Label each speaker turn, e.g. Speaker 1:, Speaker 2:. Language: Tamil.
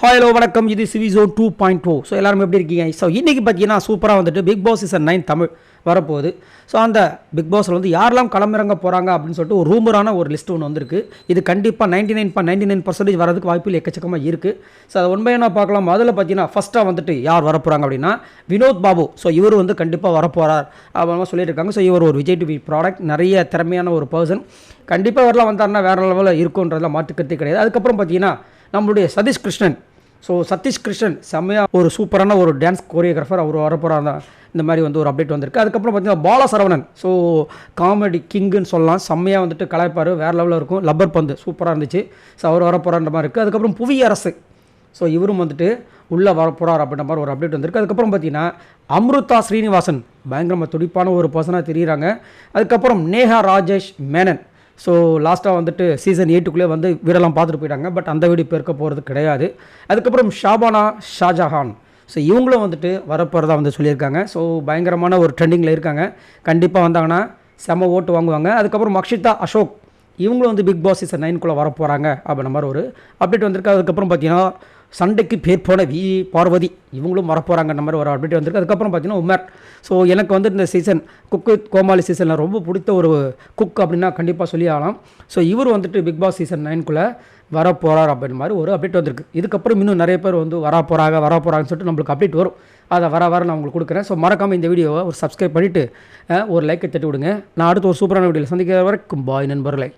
Speaker 1: ஹலோ வணக்கம், இது சிவிசோ 2.0. ஸோ எல்லாரும் எப்படி இருக்கீங்க? ஸோ இன்றைக்கி பார்த்தீங்கன்னா சூப்பராக வந்துட்டு பிக் பாஸ் சீசன் 9 தமிழ் வரப்போகுது. ஸோ அந்த பிக் பாஸில் வந்து யாரெல்லாம் களமிறங்க போகிறாங்க அப்படின்னு சொல்லிட்டு ஒரு ரூமரான ஒரு லிஸ்ட் ஒன்று வந்திருக்கு. இது கண்டிப்பாக 99.99% வரதுக்கு வாய்ப்புகள் எக்கச்சக்கமாக இருக்குது. ஸோ அதை உண்மையாக பார்க்கலாம். அதில் பார்த்தீங்கன்னா ஃபஸ்ட்டாக வந்துட்டு யார் வரப்போகிறாங்க அப்படின்னா வினோத் பாபு. ஸோ இவர் வந்து கண்டிப்பாக வரப்போகிறார் அப்படின்னு சொல்லிட்டு இருக்காங்க. ஸோ இவர் ஒரு விஜய் டிவி ப்ராடக்ட், நிறைய திறமையான ஒரு பர்சன். கண்டிப்பாக வரலாம் வந்தாருன்னா வேறு லெவலில் இருக்குன்றதுலாம் மாற்றுக்கருத்தே கிடையாது. அதுக்கப்புறம் பார்த்தீங்கன்னா நம்மளுடைய சதீஷ் கிருஷ்ணன். ஸோ சதீஷ் கிருஷ்ணன் செம்மையாக ஒரு சூப்பரான ஒரு டான்ஸ் கோரியோகிராஃபர், அவர் வரப்போகிறாங்க. இந்த மாதிரி வந்து ஒரு அப்டேட் வந்திருக்கு. அதுக்கப்புறம் பார்த்தீங்கன்னா பாலசரவணன். ஸோ காமெடி கிங்குன்னு சொல்லலாம். செம்மையாக வந்துட்டு கலாய்ப்பார், வேறு லெவலில் இருக்கும். லப்பர் பந்து சூப்பராக இருந்துச்சு. ஸோ அவர் வரப்போகிறான்ற மாதிரி இருக்குது. அதுக்கப்புறம் புவியரசு. ஸோ இவரும் வந்துட்டு உள்ளே வரப்போகிறார் அப்படின்ற மாதிரி ஒரு அப்டேட் வந்திருக்கு. அதுக்கப்புறம் பார்த்தீங்கன்னா அம்ருதா ஸ்ரீனிவாசன் பயங்கரமாக துடிப்பான ஒரு பர்சனாக தெரியுறாங்க. அதுக்கப்புறம் நேஹா ராஜேஷ் மேனன். ஸோ லாஸ்ட்டாக வந்துட்டு சீசன் 8 வந்து வீடெல்லாம் பார்த்துட்டு போயிட்டாங்க. பட் அந்த வீடு இப்போ இருக்க போகிறது கிடையாது. அதுக்கப்புறம் ஷாபானா ஷாஜஹான். ஸோ இவங்களும் வந்துட்டு வரப்போகிறதா வந்து சொல்லியிருக்காங்க. ஸோ பயங்கரமான ஒரு ட்ரெண்டிங்கில் இருக்காங்க. கண்டிப்பாக வந்தாங்கன்னா செம ஓட்டு வாங்குவாங்க. அதுக்கப்புறம் மக்ஷிதா அசோக், இவங்களும் வந்து பிக் பாஸ் சீசன் 9 வரப்போகிறாங்க அப்படின்ற மாதிரி ஒரு அப்டேட் வந்திருக்கு. அதுக்கப்புறம் பார்த்தீங்கன்னா சண்டைக்கு பேர் போன பார்வதி, இவங்களும் வரப்போகிறாங்கன்ற மாதிரி ஒரு அப்டேட் வந்திருக்கு. அதுக்கப்புறம் பார்த்தீங்கன்னா உமர். ஸோ எனக்கு வந்து இந்த சீசன் குக்கு கோமாளி சீசனில் ரொம்ப பிடித்த ஒரு குக் அப்படின்னா கண்டிப்பாக சொல்லி ஆகலாம். ஸோ இவர் வந்துட்டு பிக் பாஸ் சீசன் 9 வரப்போகிறார் அப்படின்ற மாதிரி ஒரு அப்டேட் வந்திருக்கு. இதுக்கப்புறம் இன்னும் நிறைய பேர் வந்து வரப்போகிறாங்கன்னு சொல்லிட்டு நம்மளுக்கு அப்டேட் வரும். அதை வர நான் உங்களுக்கு கொடுக்குறேன். ஸோ மறக்காமல் இந்த வீடியோவை ஒரு சப்ஸ்கிரைப் பண்ணிவிட்டு ஒரு லைக்கை தட்டி விடுங்க. நான் அடுத்து ஒரு சூப்பரான வீடியோவில் சந்திக்கிற வரைக்கும் பாய் நண்பர்களே.